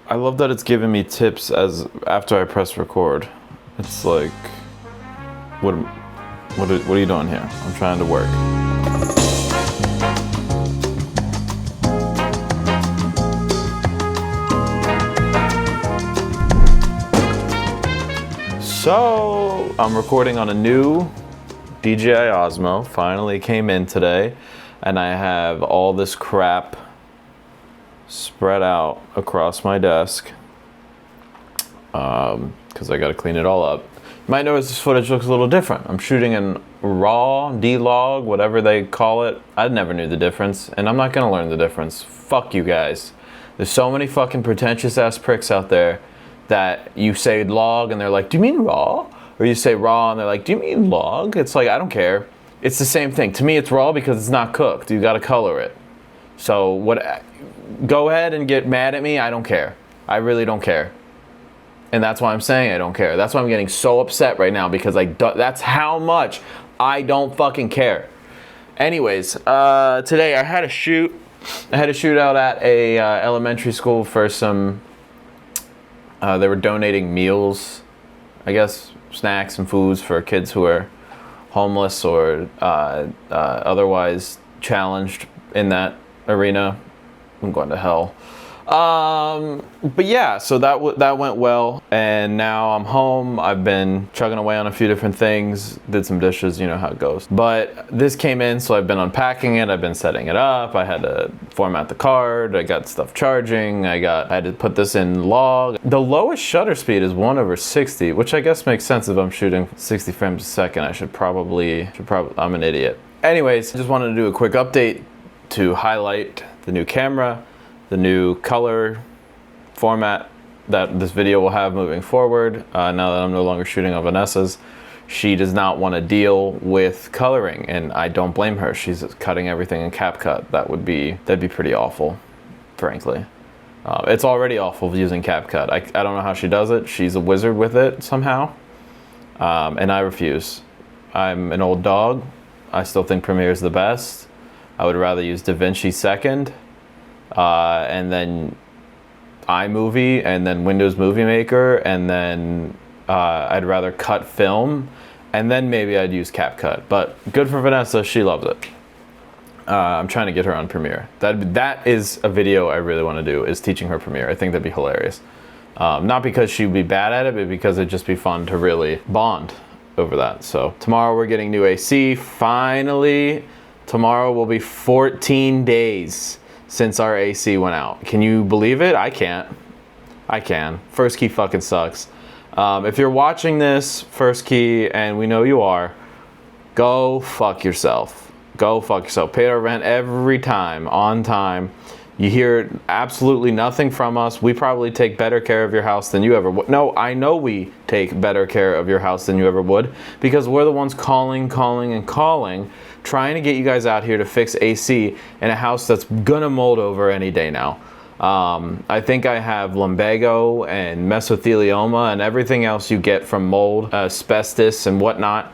I love that it's giving me tips as after I press record. It's like, what are you doing here? I'm trying to work. So I'm recording on a new DJI Osmo. Finally came in today, and I have all this crap spread out across my desk because I got to clean it all up. You might notice this footage looks a little different. I'm shooting in RAW, D-Log, whatever they call it. I never knew the difference, and I'm not gonna learn the difference. Fuck you guys. There's so many fucking pretentious ass pricks out there that you say log and they're like, do you mean raw? Or you say raw and they're like, do you mean log? It's like, I don't care. It's the same thing. To me, it's raw because it's not cooked. You gotta color it. So what? Go ahead and get mad at me. I don't care. I really don't care. And that's why I'm saying I don't care. That's why I'm getting so upset right now, because that's how much I don't fucking care. Anyways, today I had a shoot. I had a shootout at a elementary school for some. They were donating meals, I guess, snacks and foods for kids who are homeless or otherwise challenged in that arena. I'm going to hell. But yeah, so that went well, and now I'm home. I've been chugging away on a few different things, did some dishes, you know how it goes. But this came in, so I've been unpacking it, I've been setting it up, I had to format the card, I got stuff charging, I had to put this in log. The lowest shutter speed is 1/60, which I guess makes sense if I'm shooting 60 frames a second. I should probably, I'm an idiot. Anyways, I just wanted to do a quick update to highlight the new camera, the new color format that this video will have moving forward. Now that I'm no longer shooting on Vanessa's, she does not want to deal with coloring, and I don't blame her. She's cutting everything in CapCut. That'd be pretty awful, frankly. It's already awful using CapCut. I don't know how she does it. She's a wizard with it somehow, and I refuse. I'm an old dog. I still think Premiere is the best. I would rather use DaVinci second, and then iMovie, and then Windows Movie Maker, and then I'd rather cut film, and then maybe I'd use CapCut. But good for Vanessa, she loves it. I'm trying to get her on Premiere. That is a video I really want to do, is teaching her Premiere. I think that'd be hilarious. Not because she'd be bad at it, but because it'd just be fun to really bond over that. So tomorrow we're getting new AC, finally. Tomorrow will be 14 days since our AC went out. Can you believe it? I can't. I can. First Key fucking sucks. If you're watching this, First Key, and we know you are, go fuck yourself. Go fuck yourself. Pay our rent every time, on time. You hear absolutely nothing from us. We probably take better care of your house than you ever would. No, I know we take better care of your house than you ever would, because we're the ones calling, trying to get you guys out here to fix AC in a house that's gonna mold over any day now. I think I have lumbago and mesothelioma and everything else you get from mold, asbestos and whatnot.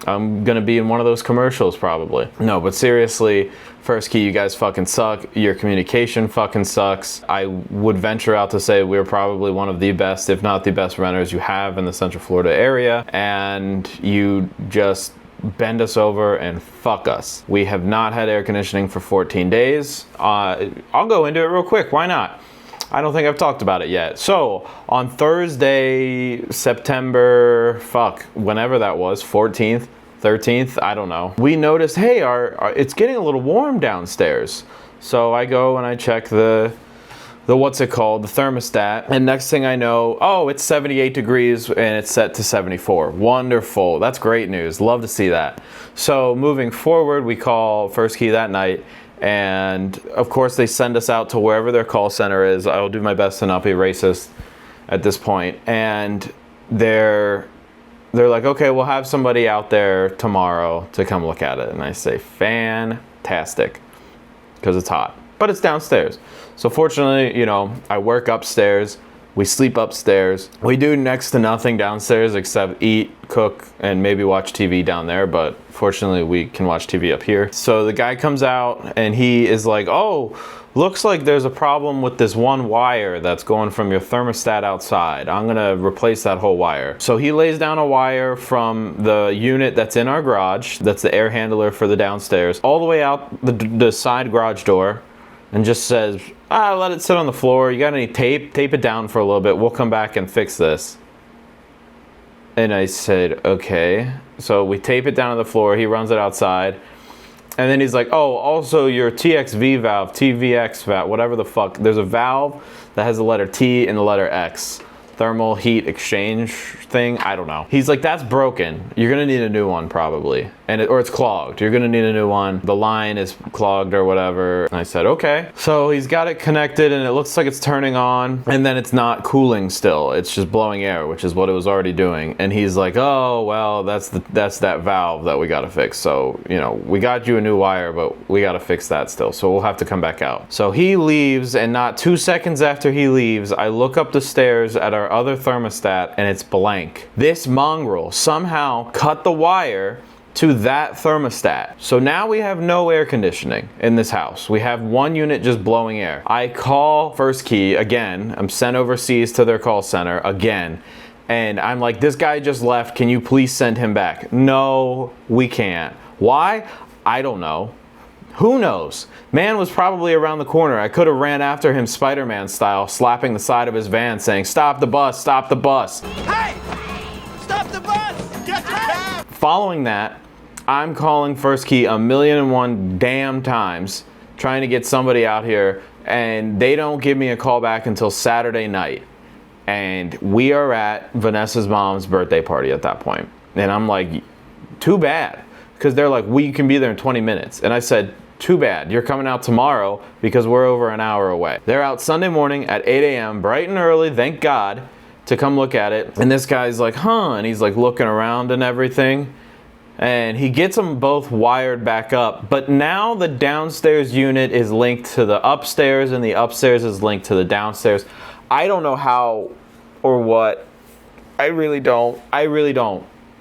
I'm gonna be in one of those commercials probably. No, but seriously, First Key, you guys fucking suck. Your communication fucking sucks. I would venture out to say we're probably one of the best, if not the best renters you have in the Central Florida area, and you just bend us over and fuck us. We have not had air conditioning for 14 days. I'll go into it real quick, why not? I don't think I've talked about it yet. So on Thursday, September, whenever that was, 14th, 13th, I don't know. We noticed, hey, it's getting a little warm downstairs. So I go and I check the what's it called, the thermostat, and next thing I know, oh, it's 78 degrees and it's set to 74. Wonderful, that's great news, love to see that. So moving forward, we call First Key that night, and of course they send us out to wherever their call center is. I'll do my best to not be racist at this point, and they're like, okay, we'll have somebody out there tomorrow to come look at it. And I say, fantastic, because it's hot, but it's downstairs. So fortunately, you know, I work upstairs. We sleep upstairs. We do next to nothing downstairs except eat, cook, and maybe watch TV down there, but fortunately we can watch TV up here. So the guy comes out and he is like, oh, looks like there's a problem with this one wire that's going from your thermostat outside. I'm gonna replace that whole wire. So he lays down a wire from the unit that's in our garage, that's the air handler for the downstairs, all the way out the side garage door, and just says, let it sit on the floor. You got any tape? Tape it down for a little bit. We'll come back and fix this. And I said, okay. So we tape it down to the floor. He runs it outside. And then he's like, oh, also your TXV valve, TVX valve, whatever the fuck. There's a valve that has the letter T and the letter X. Thermal heat exchange thing. I don't know. He's like, that's broken. You're gonna need a new one probably. Or it's clogged. You're gonna need a new one. The line is clogged or whatever. And I said, okay. So he's got it connected and it looks like it's turning on and then it's not cooling still. It's just blowing air, which is what it was already doing. And he's like, oh, well, that's that valve that we gotta fix. So, you know, we got you a new wire, but we gotta fix that still. So we'll have to come back out. So he leaves and not 2 seconds after he leaves, I look up the stairs at our other thermostat and it's blank. This mongrel somehow cut the wire to that thermostat. So now we have no air conditioning in this house. We have one unit just blowing air. I call First Key again. I'm sent overseas to their call center again. And I'm like, this guy just left. Can you please send him back? No, we can't. Why? I don't know. Who knows? Man was probably around the corner. I could have ran after him Spider-Man style, slapping the side of his van saying, stop the bus, stop the bus. Hey! Stop the bus! Get the cab! Following that, I'm calling First Key 1,000,001 damn times, trying to get somebody out here, and they don't give me a call back until Saturday night. And we are at Vanessa's mom's birthday party at that point. And I'm like, too bad. Because they're like, you can be there in 20 minutes. And I said, too bad. You're coming out tomorrow because we're over an hour away. They're out Sunday morning at 8 a.m., bright and early, thank God, to come look at it. And this guy's like, huh? And he's like looking around and everything. And he gets them both wired back up. But now the downstairs unit is linked to the upstairs and the upstairs is linked to the downstairs. I don't know how or what. I really don't.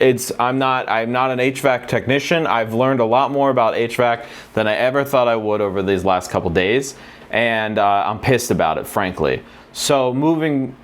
I'm not an HVAC technician. I've learned a lot more about HVAC than I ever thought I would over these last couple days. And I'm pissed about it, frankly. So moving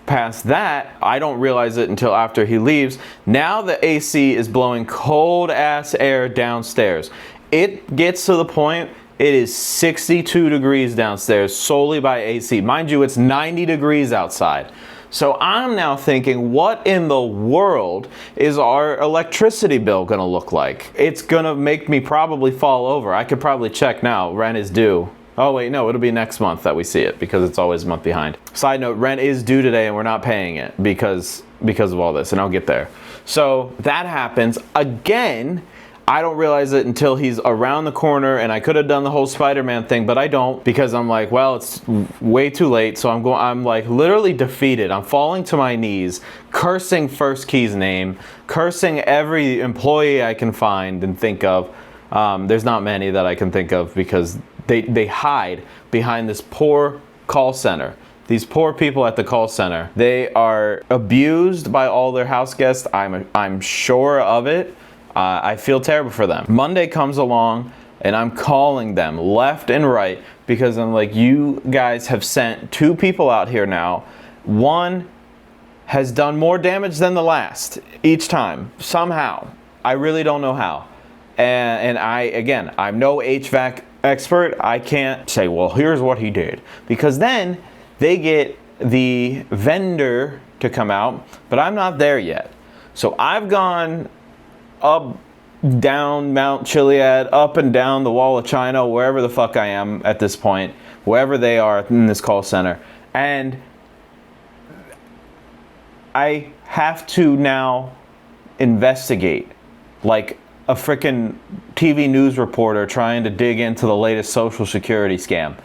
past that, I don't realize it until after he leaves. Now the AC is blowing cold ass air downstairs. It gets to the point it is 62 degrees downstairs solely by AC. Mind you, it's 90 degrees outside. So I'm now thinking, what in the world is our electricity bill gonna look like? It's gonna make me probably fall over. I could probably check now. Rent is due. Oh wait, no, it'll be next month that we see it because it's always a month behind. Side note, rent is due today and we're not paying it because of all this, and I'll get there. So that happens again. I don't realize it until he's around the corner, and I could have done the whole Spider-Man thing, but I don't because I'm like, well, it's way too late. So I'm like literally defeated. I'm falling to my knees, cursing First Key's name, cursing every employee I can find and think of. There's not many that I can think of because they hide behind this poor call center. These poor people at the call center, they are abused by all their house guests. I'm sure of it. I feel terrible for them. Monday comes along and I'm calling them left and right because I'm like, you guys have sent 2 people out here now. One has done more damage than the last each time, somehow. I really don't know how. And I'm no HVAC expert. I can't say, well, here's what he did. Because then they get the vendor to come out, but I'm not there yet. So I've gone up, down Mount Chiliad, up and down the Wall of China, wherever the fuck I am at this point, wherever they are in this call center. And I have to now investigate like a freaking TV news reporter trying to dig into the latest Social Security scam.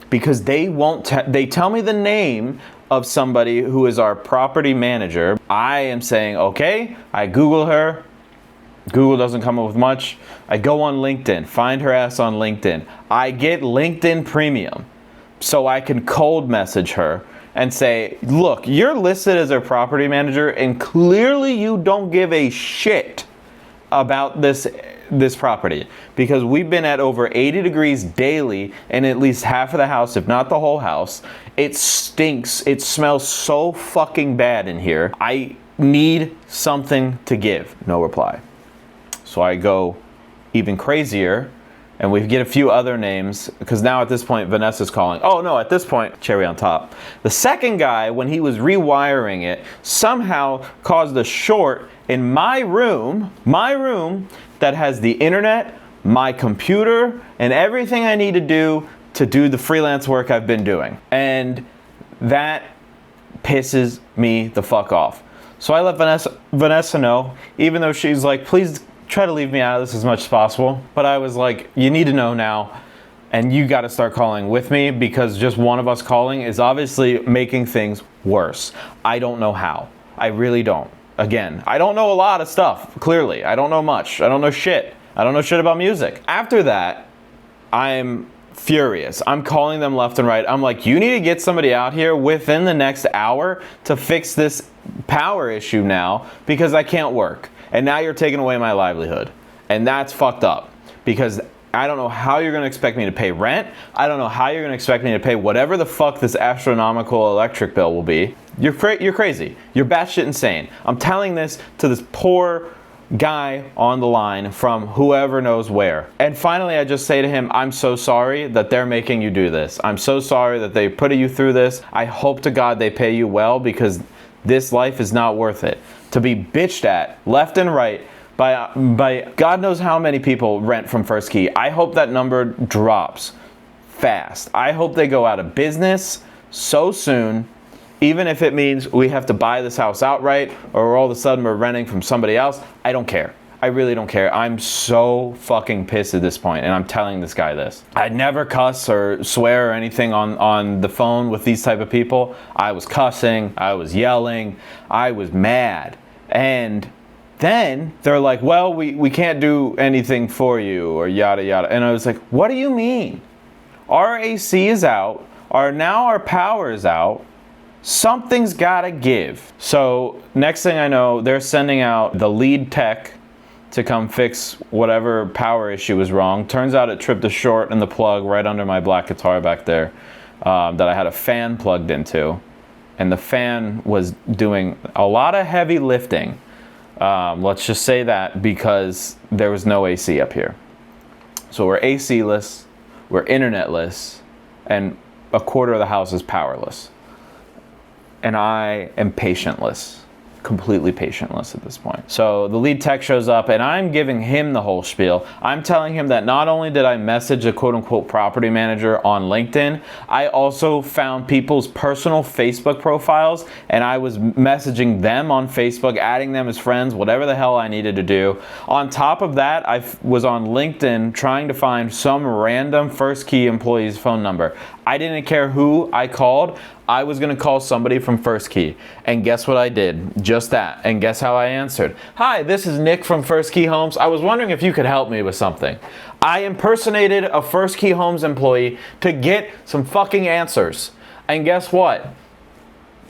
Because they won't, they tell me the name of somebody who is our property manager. I am saying, okay, I Google her. Google doesn't come up with much. I go on LinkedIn, find her ass on LinkedIn. I get LinkedIn Premium. so I can cold message her and say, look, you're listed as our property manager and clearly you don't give a shit about this property, because we've been at over 80 degrees daily in at least half of the house, if not the whole house. It stinks. It smells so fucking bad in here. I need something to give. No reply. So I go even crazier, and we get a few other names, because now at this point Vanessa's calling. Oh no, at this point, cherry on top, the second guy, when he was rewiring it, somehow caused a short in my room that has the internet, my computer, and everything I need to do the freelance work I've been doing. And that pisses me the fuck off. So I let Vanessa know, even though she's like, please try to leave me out of this as much as possible. But I was like, you need to know now, and you got to start calling with me, because just one of us calling is obviously making things worse. I don't know how. I really don't. Again, I don't know a lot of stuff, clearly. I don't know much. I don't know shit. I don't know shit about music. After that, I'm furious. I'm calling them left and right. I'm like, you need to get somebody out here within the next hour to fix this power issue now, because I can't work. And now you're taking away my livelihood. And that's fucked up, because I don't know how you're going to expect me to pay rent. I don't know how you're going to expect me to pay whatever the fuck this astronomical electric bill will be. You're crazy. You're batshit insane. I'm telling this to this poor guy on the line from whoever knows where. And finally, I just say to him, I'm so sorry that they're making you do this. I'm so sorry that they put you through this. I hope to God they pay you well, because this life is not worth it. To be bitched at left and right by God knows how many people rent from First Key. I hope that number drops fast. I hope they go out of business so soon, even if it means we have to buy this house outright, or all of a sudden we're renting from somebody else. I don't care. I really don't care. I'm so fucking pissed at this point, and I'm telling this guy this. I'd never cuss or swear or anything on the phone with these type of people. I was cussing, I was yelling, I was mad. And then they're like, well, we can't do anything for you, or yada yada. And I was like, what do you mean? Our AC is out, now our power is out. Something's gotta give. So next thing I know, they're sending out the lead tech to come fix whatever power issue was wrong. Turns out it tripped a short in the plug right under my black guitar back there, that I had a fan plugged into. And the fan was doing a lot of heavy lifting. Let's just say that, because there was no AC up here. So we're AC-less, we're internetless, and a quarter of the house is powerless. And I am patientless. Completely patientless at this point. So the lead tech shows up, and I'm giving him the whole spiel. I'm telling him that not only did I message a quote-unquote property manager on LinkedIn, I also found people's personal Facebook profiles, and I was messaging them on Facebook, adding them as friends, whatever the hell I needed to do. On top of that, I was on LinkedIn trying to find some random First Key employee's phone number. I didn't care who I called. I was going to call somebody from First Key. And guess what I did? Just that. And guess how I answered? Hi, this is Nick from First Key Homes. I was wondering if you could help me with something. I impersonated a First Key Homes employee to get some fucking answers. And guess what?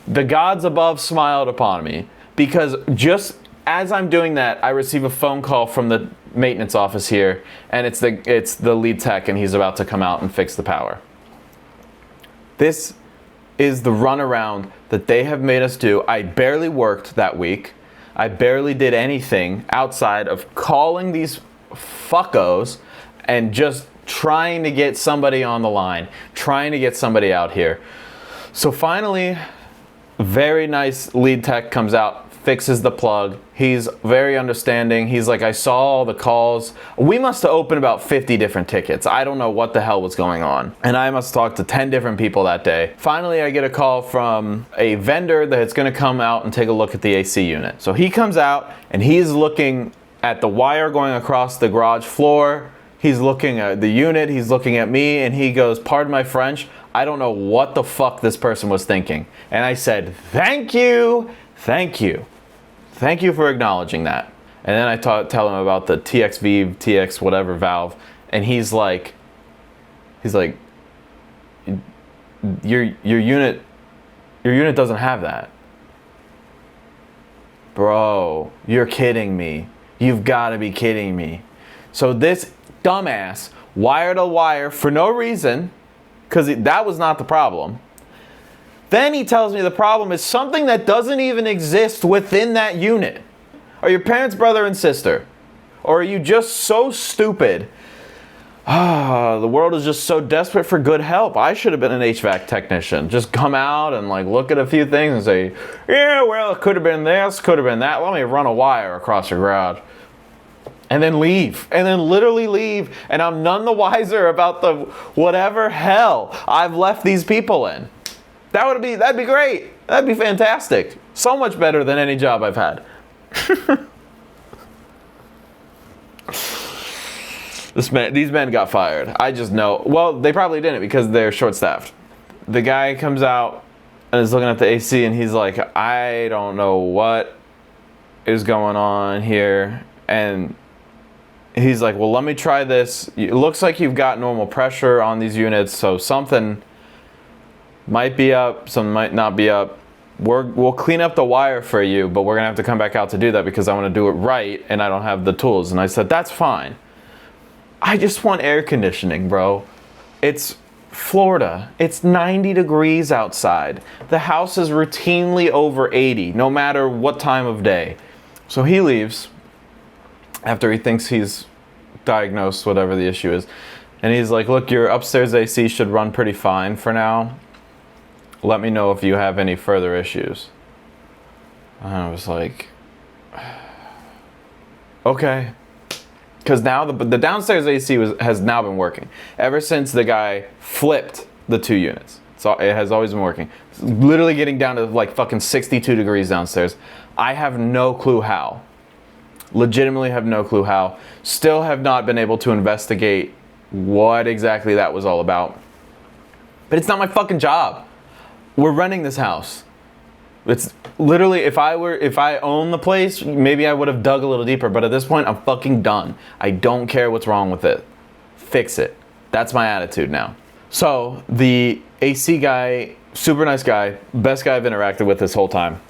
The gods above smiled upon me, because just as I'm doing that, I receive a phone call from the maintenance office here, and it's the lead tech, and he's about to come out and fix the power. This is the runaround that they have made us do. I barely worked that week. I barely did anything outside of calling these fuckos and just trying to get somebody on the line, trying to get somebody out here. So finally, very nice lead tech comes out, fixes the plug. He's very understanding. He's like, I saw all the calls. We must have opened about 50 different tickets. I don't know what the hell was going on. And I must talk to 10 different people that day. Finally, I get a call from a vendor that's gonna come out and take a look at the AC unit. So he comes out and he's looking at the wire going across the garage floor. He's looking at the unit, he's looking at me, and he goes, pardon my French, I don't know what the fuck this person was thinking. And I said, thank you, thank you. Thank you for acknowledging that. And then I tell him about the TXV, TX whatever valve, and he's like, your unit doesn't have that. Bro, you're kidding me. You've got to be kidding me. So this dumbass wire to wire for no reason, because that was not the problem. Then he tells me the problem is something that doesn't even exist within that unit. Are your parents brother and sister? Or are you just so stupid? The world is just so desperate for good help. I should have been an HVAC technician. Just come out and like look at a few things and say, yeah, well, it could have been this, could have been that. Let me run a wire across your garage. And then leave. And then literally leave. And I'm none the wiser about the whatever hell I've left these people in. That'd be great. That'd be fantastic. So much better than any job I've had. These men got fired. I just know. Well, they probably didn't because they're short-staffed. The guy comes out and is looking at the AC and he's like, I don't know what is going on here. And he's like, well, let me try this. It looks like you've got normal pressure on these units, so something might be up, some might not be up. We'll clean up the wire for you, but we're gonna have to come back out to do that because I want to do it right and I don't have the tools. And I said, that's fine. I just want air conditioning, bro. It's Florida. It's 90 degrees outside. The house is routinely over 80, no matter what time of day. So he leaves after he thinks he's diagnosed whatever the issue is. And he's like, look, your upstairs AC should run pretty fine for now. Let me know if you have any further issues. And I was like, okay. Because now the downstairs AC has now been working. Ever since the guy flipped the 2 units. So it has always been working. It's literally getting down to like fucking 62 degrees downstairs. I have no clue how. Legitimately have no clue how. Still have not been able to investigate what exactly that was all about. But it's not my fucking job. We're renting this house. It's literally, if I own the place, maybe I would have dug a little deeper, but at this point, I'm fucking done. I don't care what's wrong with it. Fix it. That's my attitude now. So the AC guy, super nice guy, best guy I've interacted with this whole time,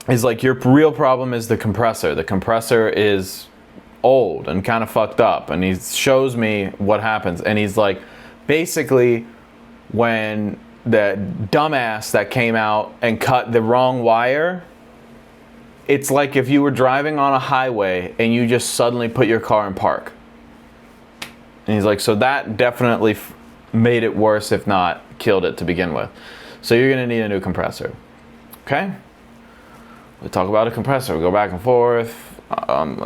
is like, your real problem is the compressor. The compressor is old and kind of fucked up. And he shows me what happens. And he's like, basically, when the dumbass that came out and cut the wrong wire, it's like if you were driving on a highway and you just suddenly put your car in park. And he's like, so that definitely made it worse, if not killed it to begin with. So you're gonna need a new compressor. Okay? We talk about a compressor, we go back and forth.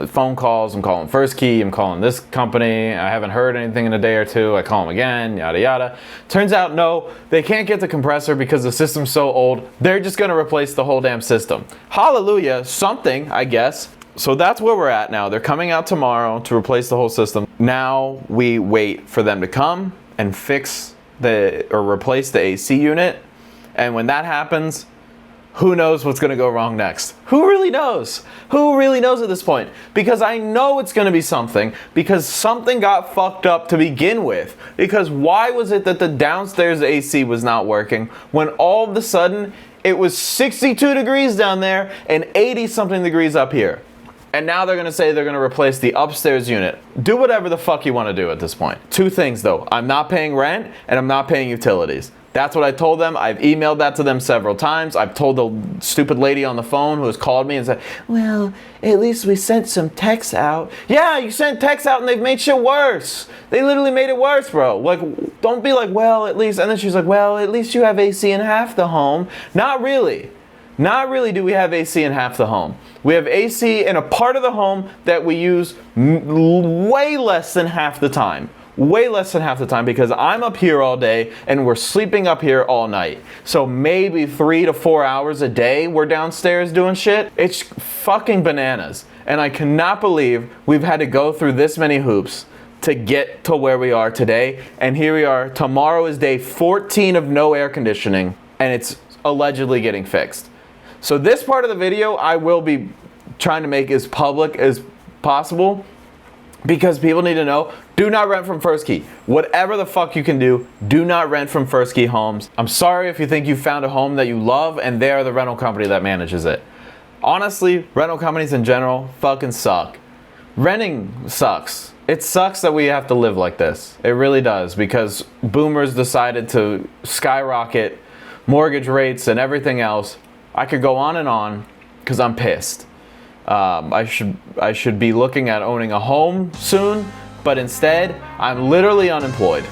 Phone calls, I'm calling First Key, I'm calling this company, I haven't heard anything in a day or two, I call them again, yada yada. Turns out, no, they can't get the compressor because the system's so old, they're just gonna replace the whole damn system. Hallelujah, something, I guess. So that's where we're at now. They're coming out tomorrow to replace the whole system. Now we wait for them to come and fix or replace the AC unit. And when that happens, who knows what's going to go wrong next? Who really knows? Who really knows at this point? Because I know it's going to be something, because something got fucked up to begin with. Because why was it that the downstairs AC was not working when all of a sudden it was 62 degrees down there and 80 something degrees up here? And now they're going to say they're going to replace the upstairs unit. Do whatever the fuck you want to do at this point. 2 things though. I'm not paying rent and I'm not paying utilities. That's what I told them. I've emailed that to them several times. I've told the stupid lady on the phone who has called me and said, well, at least we sent some texts out. Yeah, you sent texts out and they've made shit worse. They literally made it worse, bro. Like, don't be like, well, at least. And then she's like, well, at least you have AC in half the home. Not really. Not really do we have AC in half the home. We have AC in a part of the home that we use way less than half the time. Way less than half the time because I'm up here all day and we're sleeping up here all night. So maybe 3 to 4 hours a day we're downstairs doing shit. It's fucking bananas. And I cannot believe we've had to go through this many hoops to get to where we are today. And here we are. Tomorrow is day 14 of no air conditioning and it's allegedly getting fixed. So this part of the video I will be trying to make as public as possible. Because people need to know, do not rent from First Key. Whatever the fuck you can do not rent from First Key Homes. I'm sorry if you think you found a home that you love and they are the rental company that manages it. Honestly, rental companies in general fucking suck. Renting sucks. It sucks that we have to live like this. It really does, because boomers decided to skyrocket mortgage rates and everything else. I could go on because I'm pissed. I should be looking at owning a home soon, but instead, I'm literally unemployed.